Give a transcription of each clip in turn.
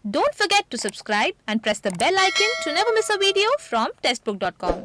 Don't forget to subscribe and press the bell icon to never miss a video from testbook.com.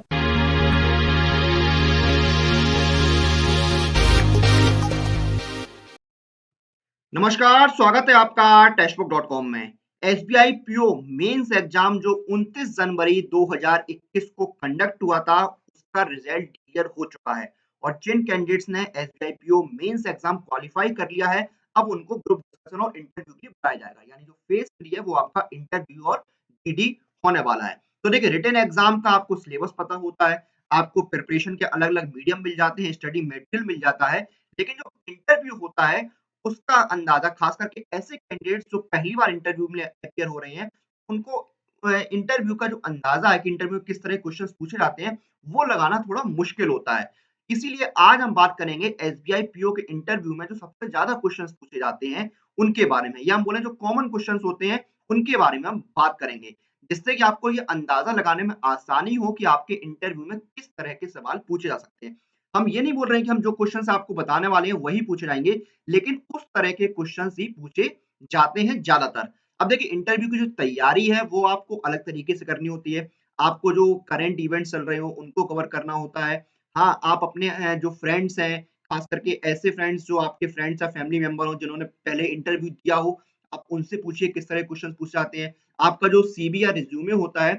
नमस्कार, स्वागत है आपका टेस्टबुक.com में। SBI PO mains exam जो 29 जनवरी 2021 को कंडक्ट हुआ था, उसका रिजल्ट क्लियर हो चुका है और जिन कैंडिडेट्स ने SBI PO mains exam qualify कर लिया है, अब उनको ग्रुप डिस्कशन और इंटरव्यू के लिए बुलाया जाएगा। यानी जो फेज 3 है वो आपका इंटरव्यू और जीडी होने वाला है। तो देखिए रिटन एग्जाम का आपको सिलेबस पता होता है, आपको प्रिपरेशन के अलग-अलग मीडियम मिल जाते हैं, स्टडी मटेरियल मिल जाता है, लेकिन जो इंटरव्यू होता है उसका अंदाजा खास करके ऐसे कैंडिडेट्स जो पहली बार इंटरव्यू में अपीयर हो रहे हैं, उनको इंटरव्यू का जो अंदाजा है कि इंटरव्यू में किस तरह के क्वेश्चंस पूछे जाते हैं, वो लगाना थोड़ा मुश्किल होता है। इसीलिए आज हम बात करेंगे एसबीआई पीओ के इंटरव्यू में जो सबसे ज़्यादा क्वेश्चंस पूछे जाते हैं, उनके बारे में या हम बोलें जो कॉमन क्वेश्चंस होते हैं, उनके बारे में हम बात करेंगे। जिससे कि आपको ये अंदाजा लगाने में आसानी हो कि आपके इंटरव्यू में किस तरह के सवाल पूछे जा सकते हैं। हम ये नहीं बोल रहे हैं कि हम जो क्वेश्चंस आपको बताने वाले हैं, वही पूछे जाएँगे, लेकिन उस तरह के क्वेश्चंस ही पूछे जाते हैं ज़्यादातर। अब देखिए इंटरव्यू की जो तैयारी है वो आपको अलग तरीके से करनी होती है। आपको जो करंट इवेंट्स चल रहे हो उनको कवर करना होता है। हाँ, आप अपने जो फ्रेंड्स हैं, खास करके ऐसे फ्रेंड्स जो आपके फ्रेंड्स या फैमिली मेंबर हो जिन्होंने पहले इंटरव्यू दिया हो, आप उनसे पूछिए किस तरह के क्वेश्चन पूछे जाते हैं। आपका जो सीवी या रिज्यूमे होता है,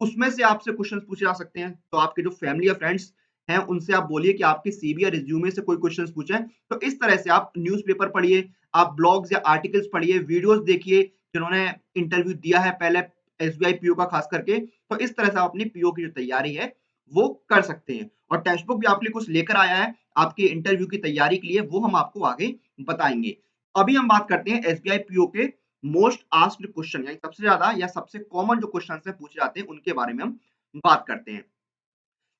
उसमें से आपसे क्वेश्चन पूछे जा सकते हैं। तो आपके जो फैमिली या फ्रेंड्स हैं, उनसे आप बोलिए कि आपके सीवी या रिज्यूमे से कोई क्वेश्चंस पूछें। तो इस तरह से आप न्यूज़पेपर पढ़िए, आप ब्लॉग्स या आर्टिकल्स पढ़िए, वीडियोज़ देखिए जिन्होंने इंटरव्यू दिया है पहले एसबीआई पीओ का खास करके। तो इस तरह से आप अपनी पीओ की जो तैयारी है, वो कर सकते हैं। और टेक्स्ट बुक भी आपके लिए कुछ लेकर आया है, आपके इंटरव्यू की तैयारी के लिए, वो हम आपको आगे बताएँगे। अभी हम बात करते हैं एसबीआई पीओ के मोस्ट आस्क्ड क्वेश्चन यानी सबसे ज़्यादा या सबसे कॉमन जो क्वेश्चन्स हैं पूछे जाते हैं, उनके बारे में हम बात करते हैं।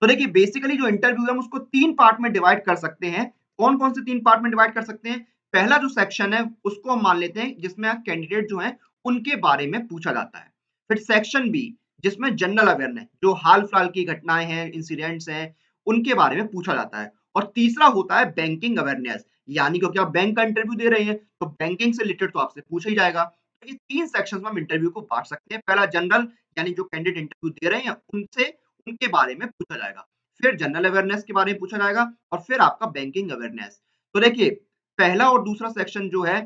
तो देखिए बेसिकली जो इंटरव्यू है हम उसको 3 पार्ट में डिवाइड कर सकते हैं। कौन-कौन से 3 पार्ट में डिवाइड कर सकते हैं? पहला जो सेक्शन है उसको हम मान लेते हैं जिसमें कैंडिडेट जो हैं उनके बारे में पूछा जाता है। फिर सेक्शन बी जिसमें जनरल अवेयरनेस जो हाल-फिलहाल की घटनाएँ हैं, इंसिडेंट्स हैं, उनके बारे में पूछा जाता है। और तीसरा होता है बैंकिंग अवेयरनेस यानी क्योंकि आप बैंक का इंटरव्यू दे रहे हैं तो बैंकिंग से रिलेटेड तो आपसे पूछा ही जाएगा। तो ये 3 सेक्शंस में हम इंटरव्यू को बाँट सकते हैं। पहला जनरल यानी जो कैंडिडेट इंटरव्यू दे रहे हैं उनसे उनके बारे में पूछा जाएगा। फिर जनरल अवेयरनेस के बारे में पूछा जाएगा और फिर आपका बैंकिंग अवेयरनेस। तो देखिए, पहला और दूसरा सेक्शन जो है,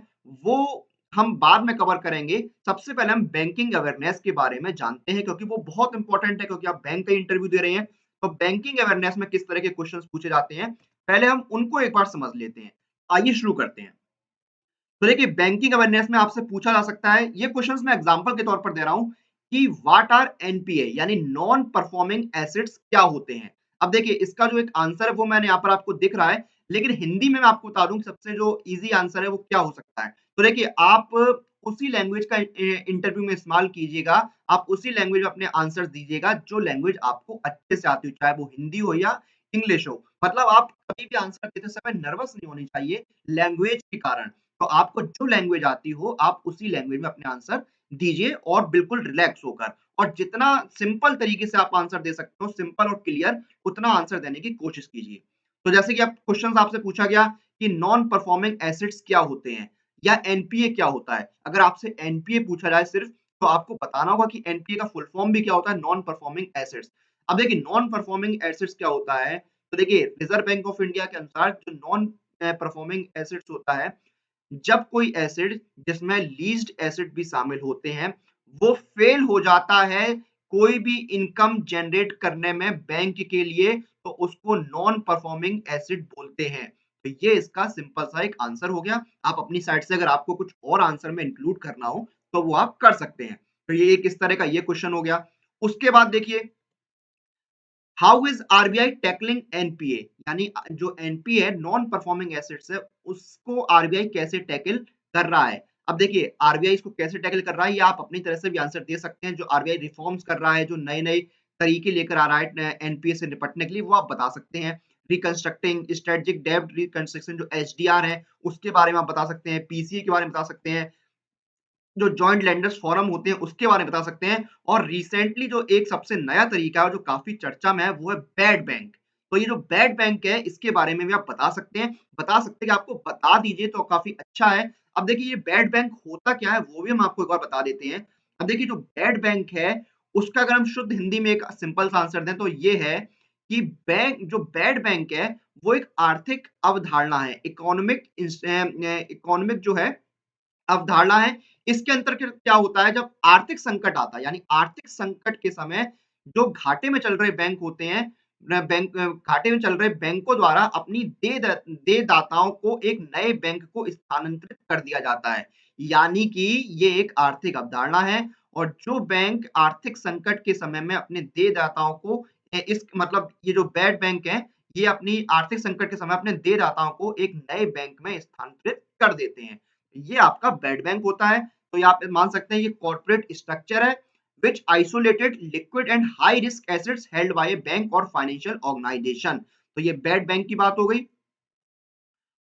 वो हम बाद में कवर करेंगे। सबसे पहले हम बैंकिंग अवेयरनेस के बारे में जानते हैं क्योंकि वो बहुत इम्पोर्टेंट है क्योंकि आप बैंक का इंटरव्यू दे रहे हैं, तो बैंकिंग अवेयरनेस में किस तरह के क्वेश्चन्स पूछे जाते हैं, पहले हम उनको एक बार समझ लेते हैं। आइए शुरू करते हैं। तो देखिए बैंकिंग अवेयरनेस में आपसे पूछा जा सकता है, ये क्वेश्चंस मैं एग्जांपल के तौर पर दे रहा हूँ कि व्हाट आर एनपीए यानी नॉन परफॉर्मिंग एसेट्स क्या होते हैं? अब देखिए इसका जो एक आंसर है वो मैंने यहाँ पर आपको दिख रहा है, लेकिन हिंदी में मैं आपको बता दूँ सबसे जो ईज़ी आंसर है वो क्या हो सकता है? तो देखिए आप उसी लैंग्वेज का इंटरव्यू में इस्तेमाल कीजिएगा, आप उसी लैंग्वेज में अपने आंसर्स दीजिएगा जो लैंग्वेज आपको अच्छे से आती हो, चाहे वो हिंदी हो या इंग्लिश हो। मतलब आप कभी भी आंसर देते समय नर्वस नहीं होनी चाहिए लैंग्वेज के कारण। तो आपको जो लैंग्वेज आती हो, आप उसी लैंग्वेज में अपने आंसर दीजिए और बिल्कुल रिलैक्स होकर और जितना सिंपल तरीके से आप आंसर दे सकते हो, सिंपल और क्लियर, उतना आंसर देने की कोशिश कीजिए। तो जैसे कि आप क्वेश्चन आपसे पूछा गया कि नॉन परफॉर्मिंग एसेट्स क्या होते हैं या एनपीए क्या होता है? अगर आपसे एनपीए पूछा जाए सिर्फ, तो आपको बताना होगा कि एनपीए का फुल फॉर्म भी क्या होता है, नॉन परफॉर्मिंग एसेट्स। अब देखिए नॉन परफॉर्मिंग एसेट्स क्या होता है? तो देखिए रिजर्व बैंक ऑफ इंडिया के अनुसार जो नॉन परफॉर्मिंग एसेट्स होता है, जब कोई एसिड जिसमें लीज्ड एसिड भी शामिल होते हैं, वो फेल हो जाता है कोई भी इनकम जनरेट करने में बैंक के लिए, तो उसको नॉन परफॉर्मिंग एसिड बोलते हैं। तो ये इसका सिंपल सा एक आंसर हो गया। आप अपनी साइड से अगर आपको कुछ और आंसर में इंक्लूड करना हो, तो वो आप कर सकते हैं। तो ये एक इस तरह का ये क्वेश्चन हो गया। उसके बाद देखिए how is RBI tackling NPA यानी जो एनपीए है नॉन परफॉर्मिंग एसेट्स है उसको आरबीआई कैसे टैकल कर रहा है। अब देखिए आरबीआई इसको कैसे टैकल कर रहा है ये आप अपनी तरह से भी आंसर दे सकते हैं। जो आरबीआई रिफॉर्म्स कर रहा है, जो नए नए तरीके लेकर आ रहा है एनपीए से निपटने के लिए, वो आप बता सकते हैं। रिकंस्ट्रक्टिंग स्ट्रेटेजिक डेब्ट रिकंस्ट्रक्शन जो एचडीआर है उसके बारे में आप बता सकते हैं, पीसीए के बारे में बता सकते हैं, जो जॉइंट लेंडर्स फोरम होते हैं उसके बारे में बता सकते हैं। और रिसेंटली जो एक सबसे नया तरीका है जो काफी चर्चा में है वो है बैड बैंक। तो ये जो बैड बैंक है इसके बारे में भी आप बता सकते हैं। बता सकते हैं कि आपको बता दीजिए तो काफ़ी अच्छा है। अब देखिए ये बैड बैंक होता क्या है वो भी हम आपको एक बार बता देते हैं। अब देखिए जो बैड बैंक है उसका अगर हम शुद्ध हिंदी में एक सिंपल सा आंसर दें तो ये है कि बैंक जो बैड बैंक है वो एक आर्थिक अवधारणा है। इकोनॉमिक जो है अवधारणा है। इसके अंतर्गत क्या होता है जब आर्थिक संकट आता है यानी आर्थिक संकट के समय जो घाटे में चल रहे बैंक होते हैं घाटे में चल रहे बैंकों द्वारा अपनी देदाताओं को एक नए बैंक को स्थानांतरित कर दिया जाता है। यानी कि ये एक आर्थिक अवधारणा है और जो बैंक आर्थिक संकट के समय में अपने देदाताओं को इस मतलब ये जो बैड बैंक है ये अपनी आर्थिक संकट के समय अपने देदाताओं को एक नए बैंक में स्थानांतरित कर देते हैं। ये आपका बेड बैंक होता है। तो ये आप मान सकते हैं ये कॉर्पोरेट स्ट्रक्चर है which isolated liquid and high risk assets held by A bank और फाइनेंशियल ऑर्गेनाइजेशन। तो ये बेड बैंक की बात हो गई।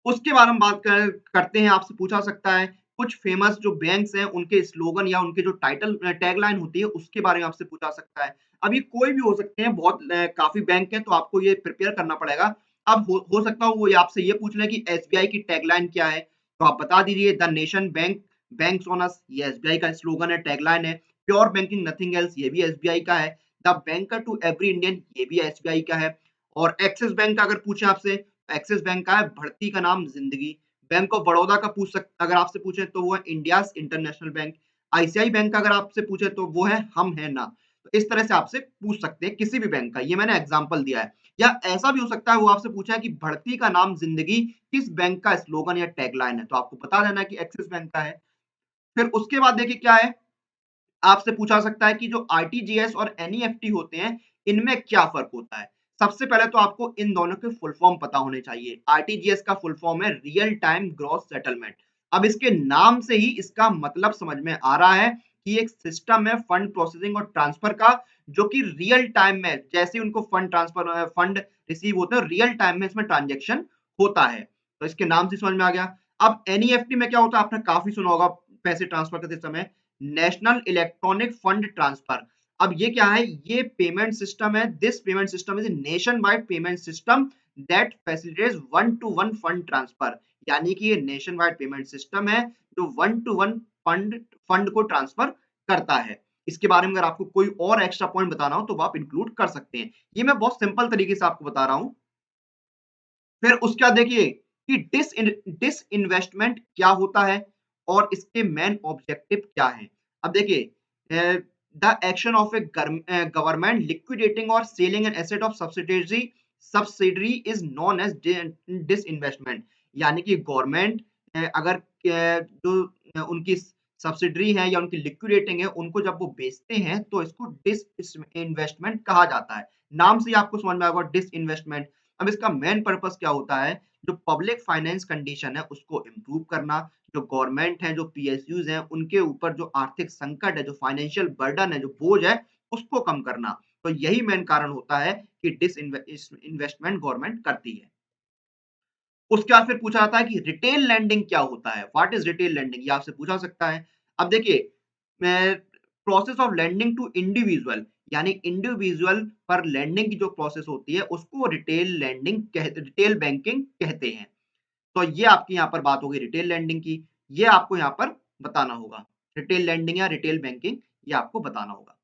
उसके बाद हम बात करते हैं आपसे पूछा सकता है कुछ फेमस जो बैंक्स हैं उनके स्लोगन या उनके जो टाइटल टैगलाइन होती है उसके बारे में आपसे पूछा सकता है। अब ये कोई भी हो सकते हैं बहुत काफ़ी बैंक हैं तो आपको ये प्रिपेयर करना पड़ेगा। अब हो सकता है वो ये आपसे ये पूछ लें कि एसबीआई की टैगलाइन क्या है? तो आप बता दीजिए the nation bank banks on us ये एसबीआई का स्लोगन है, टैगलाइन है। प्योर बैंकिंग नथिंग एल्स ये भी एसबीआई का है। The banker to every Indian ये भी एसबीआई का है। और एक्सिस बैंक का अगर पूछें आपसे एक्सिस बैंक का है बढ़ती का नाम जिंदगी। बैंक ऑफ बड़ौदा का अगर आपसे पूछे तो वो है India's international bank. ICI bank का अगर आपसे पूछे तो वो है हम है ना। तो इस तरह से आपसे पूछ सकते हैं किसी भी बैंक का ये मैंने एग्जांपल दिया है। या ऐसा भी हो सकता है वो आपसे पूछा है कि बढ़ती का नाम जिंदगी किस बैंक का स्लोगन या टैगलाइन है तो आपको बता देना है कि एक्सिस बैंक का है। फिर उसके बाद देखिए क्या है आपसे पूछा सकता है कि जो आरटीजीएस और एनईएफटी होते हैं, इनमें क्या फ़र्क होता है? सबसे पहले तो आपको इन दोनों के फुल फॉर्म पता होने चाहिए। आरटीजीएस का फुल फॉर्म है रियल टाइम ग्रॉस सेटलमेंट। अब इसके नाम से ही इसका मतलब समझ में आ रहा है कि एक सिस्टम है फंड प्रोसेसिंग और ट्रांसफर का, जो कि रियल टाइम में जैसे ही उनको फंड रिसीव होते हैं, रियल टाइम में इसमें ट्रांज़ैक्शन होता है। तो इसके नाम से समझ में आ गया। अब एनईएफटी में क्या होता है? आपने काफ़ी सुना होगा पैसे ट्रांसफर करते समय। National electronic fund transfer. अब ये क्या है? ये पेमेंट सिस्टम है। This payment system is nation wide payment system that facilitates one two one fund transfer. यानी कि ये नेशन वाइड पेमेंट सिस्टम है जो वन टू वन फंड को ट्रांसफर करता है। इसके बारे में अगर आपको कोई और एक्स्ट्रा पॉइंट बताना हो तो वो आप इंक्लूड कर सकते हैं। ये मैं बहुत सिंपल तरीके से आपको बता रहा हूँ। फिर उसके बाद देखिए कि डिसइन्वेस्टमेंट क्या होता है और इसके मेन ऑब्जेक्टिव क्या हैं। अब देखिए the action of a government liquidating और selling an asset of subsidiary is known as disinvestment. यानी कि गवर्नमेंट अगर जो उनकी सब्सिडरी है या उनकी लिक्विडेटिंग है उनको जब वो बेचते हैं तो इसको डिसइन्वेस्टमेंट कहा जाता है। नाम से ही आपको समझ में आएगा डिसइन्वेस्टमेंट। अब इसका मेन पर्पस क्या होता है? जो पब्लिक फाइनेंस कंडीशन है उसको इम्प्रूव करना, जो गवर्नमेंट है, जो पीएसयूज़ हैं, उनके ऊपर जो आर्थिक संकट है, जो फाइनेंशियल बर्डन है, जो बोझ है, उसको कम करना। तो यही मेन कारण होता है कि इन्वेस्टमेंट गवर्नमेंट करती है। उसके बाद फिर पूछा जाता है कि रिटेल लेंडिंग क्या होता है? What is retail lending? ये आपसे पूछा सकता है। अब देखिए मैं process of lending to individual यानी इंडिविजुअल पर लेंडिंग की जो प्रोसेस होती है उसको रिटेल बैंकिंग कहते हैं। तो ये आपकी यहाँ पर बात हो गई रिटेल लेंडिंग की। ये आपको यहाँ पर बताना होगा। रिटेल लेंडिंग या रिटेल बैंकिंग ये आपको बताना होगा।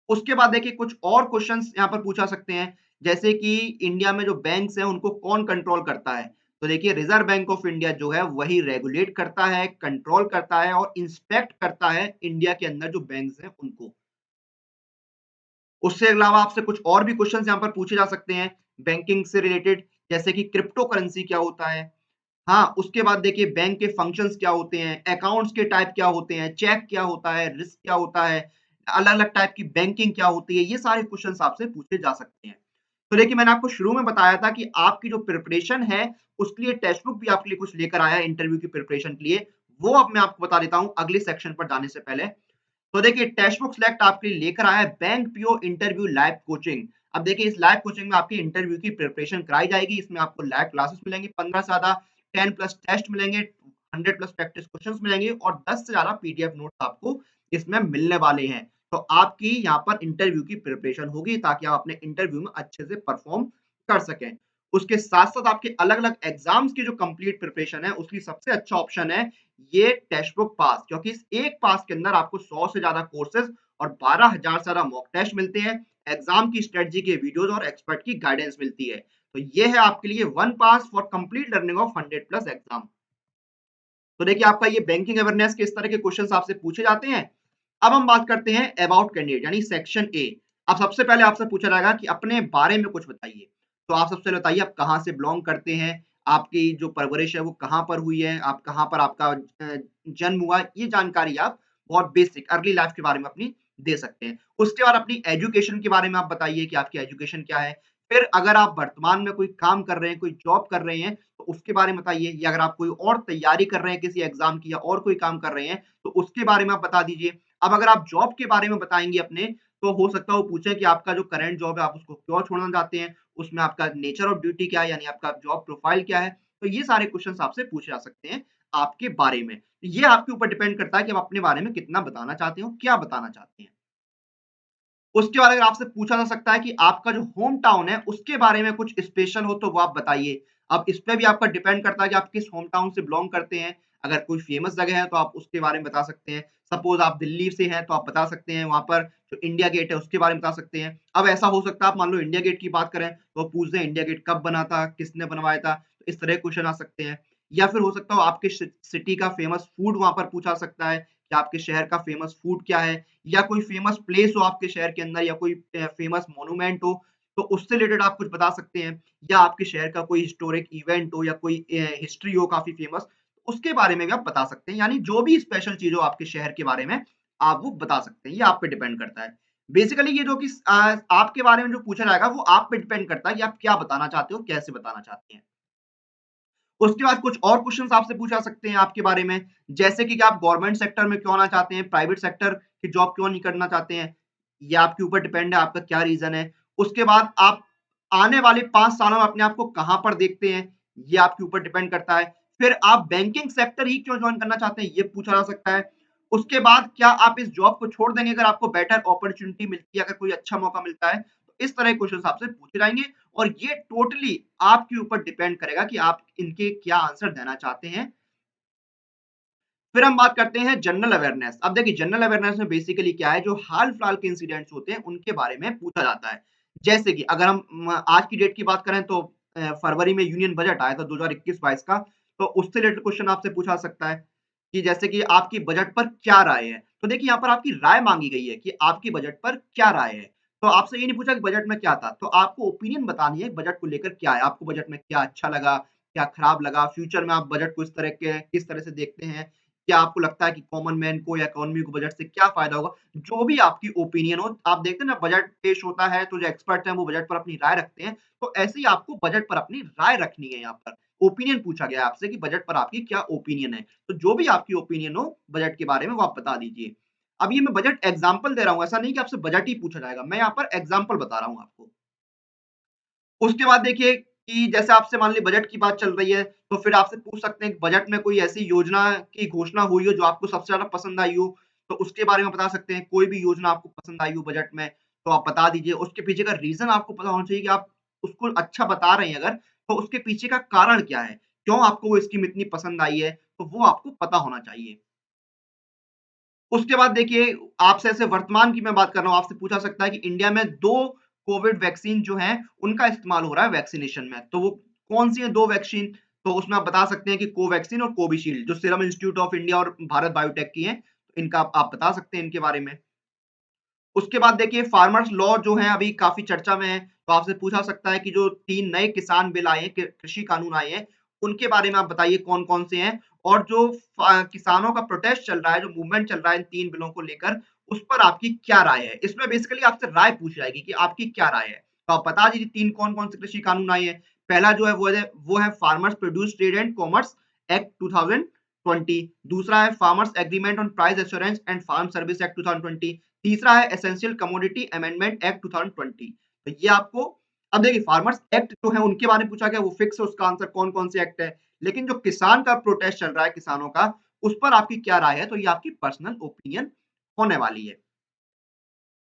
उसके बाद देखिए कुछ और क्वेश्चंस यहाँ पर पूछा सकते हैं, जैसे कि इंडिया में जो बैंक्स हैं उनको कौन कंट्रोल करता है? तो देखिए रिजर्व बैंक ऑफ इंडिया जो है वही रेगुलेट करता है, कंट्रोल करता है और इंस्पेक्ट करता है इंडिया के अंदर जो बैंक्स हैं उनको। उससे अलावा आपसे कुछ और भी क्वेश्चंस यहाँ पर पूछे जा सकते हैं बैंकिंग से रिलेटेड, जैसे कि क्रिप्टो करेंसी क्या होता है? हाँ, उसके बाद देखिए बैंक के फंक्शंस क्या होते हैं, अकाउंट्स के टाइप क्या होते हैं, चेक क्या होता है, रिस्क क्या होता है, अलग-अलग टाइप की बैंकिंग क्या होती है, ये सारे क्वेश्चंस आपसे पूछे जा सकते हैं। तो देखिए मैंने आपको शुरू में बताया था कि आपकी जो प्रिपरेशन है, उसके लिए टेक्स्ट बुक भी आपके लिए कुछ लेकर आया है इंटरव्यू की प्रिपरेशन के लिए। वो अब मैं आपको बता देता हूँ अगले सेक्शन पर जाने से पहले। तो देखिए टेक्स्ट बुक सिलेक्ट आपके लिए लेकर आया है bank PO interview live coaching. अब देखिए इस लाइव कोचिंग में आपकी इंटरव्यू की प्रिपरेशन कराई जाएगी। इसमें आपको लाइव क्लासेस मिलेंगी 15 से ज़्यादा, 10 प्लस टेस्ट मिलेंगे, 100 प्लस प्रैक्टिस क्वेश्चंस मिलेंगे और 10 से ज़्यादा पीडीएफ नोट्स आपको इसमें मिलने वाले हैं। तो आपकी यहाँ पर इंटरव्यू की प्रिपरेशन होगी ताकि आप अपने इंटरव्यू में अच्छे से परफॉर्म कर सकें, उसके साथ-साथ आपके अलग-अलग एग्ज़ाम्स की जो कंप्लीट प्रिपरेशन है, उसकी सबसे अच्छा ऑप्शन है ये टेक्स्ट बुक पास, क्योंकि इस एक पास के अंदर आपको 100 से ज़्यादा कोर्सेज़ और 12,000 से ज़्यादा मॉक टेस्ट मिलते हैं, एग्ज़ाम की स्ट्रेटजी के वीडियोज़ और एक्सपर्ट की गाइडेंस मिलती है। तो ये है आपके लिए one pass for complete learning of 100 plus exam. तो देखिए आपका ये बैंकिंग अवेयरनेस के इस तरह के क्वेश्चंस आपसे पूछे जाते हैं। अब हम बात करते हैं अबाउट कैंडिडेट यानी सेक्शन ए। अब सबसे पहले आपसे पूछा जाएगा कि अपने बारे में कुछ बताइए। तो आप सबसे पहले बताइए आप कहाँ से बिलॉन्ग करते हैं, आपकी जो परवरिश है वो कहाँ पर हुई है, आप कहाँ पर आपका जन्म हुआ, ये जानकारी आप बहुत बेसिक अर्ली लाइफ के बारे में अपनी दे सकते हैं। उसके बाद अपनी एजुकेशन के बारे में आप बताइए कि आपकी एजुकेशन क्या है। फिर अगर आप वर्तमान में कोई काम कर रहे हैं, कोई जॉब कर रहे हैं, तो उसके बारे में बताइए, या अगर आप कोई और तैयारी कर रहे हैं किसी एग्जाम की या और कोई काम कर रहे हैं, तो उसके बारे में आप बता दीजिए। अब अगर आप जॉब के बारे में बताएँगे अपने, तो हो सकता है वो पूछें कि आपका जो करंट जॉब है, आप उसको क्यों छोड़ना चाहते हैं? उसमें आपका नेचर ऑफ ड्यूटी क्या है, यानी आपका जॉब प्रोफाइल क्या है? तो ये सारे क्वेश्चन्स आपसे पूछे जा सकते हैं आपके बारे में। ये आपके ऊपर डिपेंड करता है कि आप अपने बारे में कितना बताना चाहते हो, क्या बताना चाहते हैं। उसके बाद अगर आपसे पूछा जा सकता है कि आपका जो होम टाउन है, उसके बारे में कुछ स्पेशल हो तो वो आप बताइए। अब इस पे भी आपका डिपेंड करता है कि आप किस होम टाउन से बिलॉन्ग करते हैं। अगर कोई फेमस जगह है तो आप उसके बारे में बता सकते हैं। सपोज़ आप दिल्ली से हैं तो आप बता सकते हैं वहाँ पर जो इंडिया गेट है उसके बारे में बता सकते हैं। अब ऐसा हो सकता है आप मान लो इंडिया गेट की बात करें तो पूछ दें इंडिया गेट कब बना था? किसने बनवाया था? तो इस तरह के क्वेश्चन आ सकते हैं। या फिर हो सकता हो आपके सिटी का फेमस फूड वहाँ पर पूछा सकता है कि आपके शहर का फेमस फूड क्या है? या कोई फेमस प्लेस हो आपके शहर के अंदर या कोई फेमस मॉन्यूमेंट हो, तो उससे रिलेटेड आप कुछ बता सकते हैं। या आपके शहर का कोई हिस्टोरिक इवेंट हो या कोई हिस्ट्री हो काफ़ी फेमस, उसके बारे में भी आप बता सकते हैं। यानी जो भी स्पेशल चीज़ हो आपके शहर के बारे में, आप वो बता सकते हैं। ये आप पे डिपेंड करता है। बेसिकली ये जो कि आपके बारे में जो पूछा जाएगा, वो आप पे डिपेंड करता है कि आप क्या बताना चाहते हो, कैसे बताना चाहते हैं। उसके बाद कुछ और क्वेश्चन्स आपसे पूछा सकते हैं आपके बारे में, जैसे कि क्या आप गवर्नमेंट सेक्टर में क्यों आना चाहते हैं, प्राइवेट सेक्टर की जॉब क्यों नहीं करना चाहते हैं? ये आपके ऊपर डिपेंड है, आपका क्या रीज़न है। उसके बाद आप आने वाले 5 सालों में अपने आप को कहाँ पर देखते हैं? ये आपके ऊपर डिपेंड करता है। फिर आप बैंकिंग सेक्टर ही क्यों जॉइन करना चाहते हैं? ये पूछा जा सकता है। उसके बाद क्या आप इस जॉब को छोड़ देंगे अगर आपको बेटर अपॉर्च्युनिटी मिलती है, अगर कोई अच्छा मौका मिलता है? तो इस तरह के क्वेश्चन्स आपसे पूछे जाएँगे और ये टोटली आपके ऊपर डिपेंड करेगा कि आप इनके क्या आंसर देना चाहते हैं। फिर हम बात करते हैं जनरल अवेयरनेस। अब देखिए जनरल अवेयरनेस में बेसिकली क्या है, जो हाल-फिलहाल के इंसिडेंट्स होते हैं उनके बारे में पूछा जाता है। जैसे कि अगर हम आज की डेट की बात करें तो फरवरी में यूनियन बजट आया था 2021-22 का, तो उससे रिलेटेड क्वेश्चन आपसे पूछा जा सकता है कि जैसे कि आपकी बजट पर क्या राय है? तो देखिए यहाँ पर आपकी राय माँगी गई है कि आपकी बजट पर क्या राय है? तो आपसे ये नहीं पूछा कि बजट में क्या था, तो आपको ओपिनियन बतानी है बजट को लेकर क्या है? आपको बजट में क्या अच्छा लगा, क्या खराब लगा? फ्यूचर में आप बजट को इस तरह के किस तरह से देखते हैं? क्या आपको लगता है कि कॉमन मैन को या इकोनॉमी को बजट से क्या फ़ायदा होगा? जो भी आपकी ओपिनियन हो, आप देखते हैं ना बजट पेश होता है तो जो एक्सपर्ट हैं वो बजट पर अपनी राय रखते हैं, तो ऐसे ही आपको बजट पर अपनी राय रखनी है यहाँ पर। ओपिनियन पूछा गया है आपसे कि बजट पर आपकी क्या ओपिनियन है? तो जो भी आपकी ओपिनियन हो बजट के बारे में वो आप बता दीजिए। अब ये मैं बजट एग्ज़ाम्पल दे रहा हूँ, ऐसा नहीं कि आपसे बजट ही पूछा जाएगा, मैं यहाँ पर एग्ज़ाम्पल बता रहा हूँ आपको। उसके बाद देखिए कि जैसे आपसे मान लीजिए बजट की बात चल रही है, तो फिर आपसे पूछ सकते हैं कि बजट में कोई ऐसी योजना की घोषणा हुई हो जो आपको सबसे ज़्यादा पसंद आई हो, तो उसके बारे में बता सकते हैं। कोई भी योजना आपको पसंद आई हो बजट में, तो आप बता दीजिए। उसके पीछे का रीज़न आपको पता होना चाहिए कि आप उसको अच्छा बता रहे हैं अगर, तो उसके पीछे का कारण क्या है? क्यों आपको वो स्कीम इतनी पसंद आई है? तो वो आपको पता होना चाहिए। उसके बाद देखिए, आपसे ऐसे वर्तमान की मैं बात कर रहा हूँ, आपसे पूछा सकता है कि इंडिया में 2 कोविड वैक्सीन जो हैं, उनका इस्तेमाल हो रहा है वैक्सिनेशन में। तो वो कौन-सी हैं 2 वैक्सीन? तो उसमें आप बता सकते हैं कि कोवैक्सीन और कोविशील्ड, जो सीरम इंस्टीट्यूट ऑफ इंडिया और भारत बायोटेक की हैं। तो इनका आप बता सकते हैं इनके बारे में। उसके बाद देखिए फार्मर्स लॉ जो है अभी काफ़ी चर्चा में है, तो आपसे पूछा सकता है कि जो 3 नए किसान बिल आए हैं, कृषि कानून आए हैं, उनके बारे में आप बताइए कौन-कौन से हैं? और जो किसानों का प्रोटेस्ट चल रहा है, जो मूवमेंट चल रहा है इन 3 बिलों को लेकर, उस पर आपकी क्या राय है? इसमें बेसिकली आपसे राय पूछी जाएगी कि आपकी क्या राय है? तो आप बता दीजिए 3 कौन-कौन से कृषि कानून आए हैं। पहला जो है वो है farmers produce trade and commerce act 2020। दूसरा है farmers agreement on price assurance and farm service act 2020। तीसरा है एसेंशियल कमोडिटी अमेंडमेंट एक्ट 2020। तो ये आपको अब देखिए फार्मर्स एक्ट जो है उनके बारे में पूछा गया, वो फिक्स है उसका आंसर कौन-कौन से एक्ट है। लेकिन जो किसान का प्रोटेस्ट चल रहा है किसानों का, उस पर आपकी क्या राय है? तो ये आपकी पर्सनल ओपिनियन होने वाली है।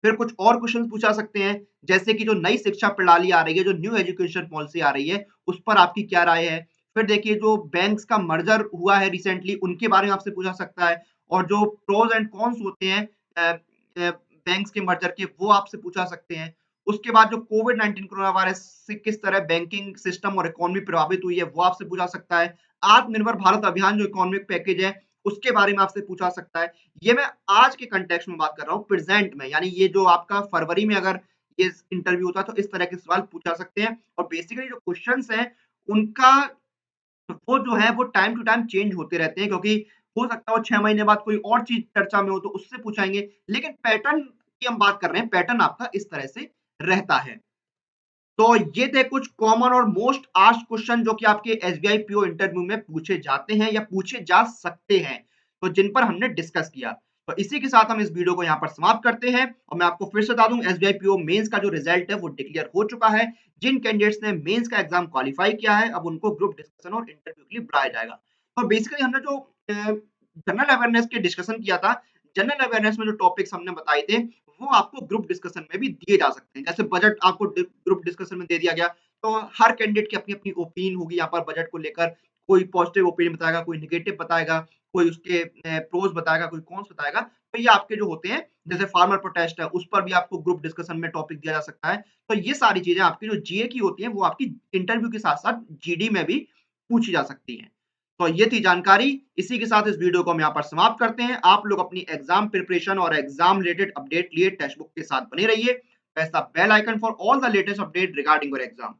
फिर कुछ और क्वेश्चन पूछा सकते हैं, जैसे कि जो नई शिक्षा प्रणाली आ रही है, जो न्यू एजुकेशन पॉलिसी आ रही है, उस पर आपकी क्या राय है? फिर देखिए जो बैंक्स का मर्जर हुआ है रिसेंटली, उनके बारे में आपसे पूछा सकता है और जो प्रोस एंड कॉन्स होते हैं बैंक्स के मर्जर के, वो आपसे पूछा सकते हैं। उसके बाद जो कोविड-19 कोरोना वायरस से किस तरह बैंकिंग सिस्टम और इकोनॉमी प्रभावित हुई है, वो आपसे पूछा सकता है। आत्मनिर्भर भारत अभियान जो इकोनॉमिक पैकेज है, उसके बारे में आपसे पूछा सकता है। ये मैं आज के कॉन्टेक्स्ट में बात कर रहा हूँ, प्रेज़ेंट में, यानी ये जो आपका फरवरी में अगर ये इंटरव्यू होता है, तो इस तरह के सवाल पूछा सकते हैं और बेसिकली जो क्वेश्चन्स हैं, उनका वो जो है वो टाइम टू टाइम चेंज होते रहते हैं, क्योंकि हो सकता है वो 6 महीने बाद कोई और चीज़ चर्चा में हो तो उससे पूछाएँगे। लेकिन पैटर्न की हम बात कर रहे हैं, पैटर्न आपका इस तरह से रहता है। तो ये थे कुछ कॉमन और मोस्ट आस्क्ड क्वेश्चन जो कि आपके एसबीआई पीओ इंटरव्यू में पूछे जाते हैं या पूछे जा सकते हैं, तो जिन पर हमने डिस्कस किया। तो इसी के साथ हम इस वीडियो को यहाँ पर समाप्त करते हैं और मैं आपको फिर से बता दूं, एसबीआई पीओ मेंस का जो रिजल्ट है वो डिक्लेयर हो चुका है। जिन कैंडिडेट्स ने मेंस का एग्जाम क्वालिफाई किया है, अब उनको ग्रुप डिस्कशन और इंटरव्यू के लिए बुलाया जाएगा। तो बेसिकली हमने जो जनरल अवेयरनेस के डिस्कशन किया था, जनरल अवेयरनेस में जो टॉपिक्स हमने बताए थे, वो आपको ग्रुप डिस्कशन में भी दिए जा सकते हैं। जैसे बजट आपको ग्रुप डिस्कशन में दे दिया गया, तो हर कैंडिडेट की अपनी-अपनी ओपिनियन होगी यहाँ पर बजट को लेकर। कोई पॉजिटिव ओपिनियन बताएगा, कोई नेगेटिव बताएगा, कोई उसके प्रोस बताएगा, कोई कॉन्स बताएगा। तो ये आपके जो होते हैं, जैसे फार्मर प्रोटेस्ट है, उस पर भी आपको ग्रुप डिस्कशन में टॉपिक दिया जा सकता है। तो ये सारी चीज़ें आपकी जो जीए की होती हैं, वो आपकी इंटरव्यू के साथ-साथ जीडी में भी पूछी जा सकती हैं। तो ये थी जानकारी। इसी के साथ इस वीडियो को हम यहाँ पर समाप्त करते हैं। आप लोग अपनी एग्जाम प्रिपरेशन और एग्जाम रिलेटेड अपडेट लिए टेक्स्ट बुक के साथ बने रहिए। Press the bell icon for all the latest update regarding your exam.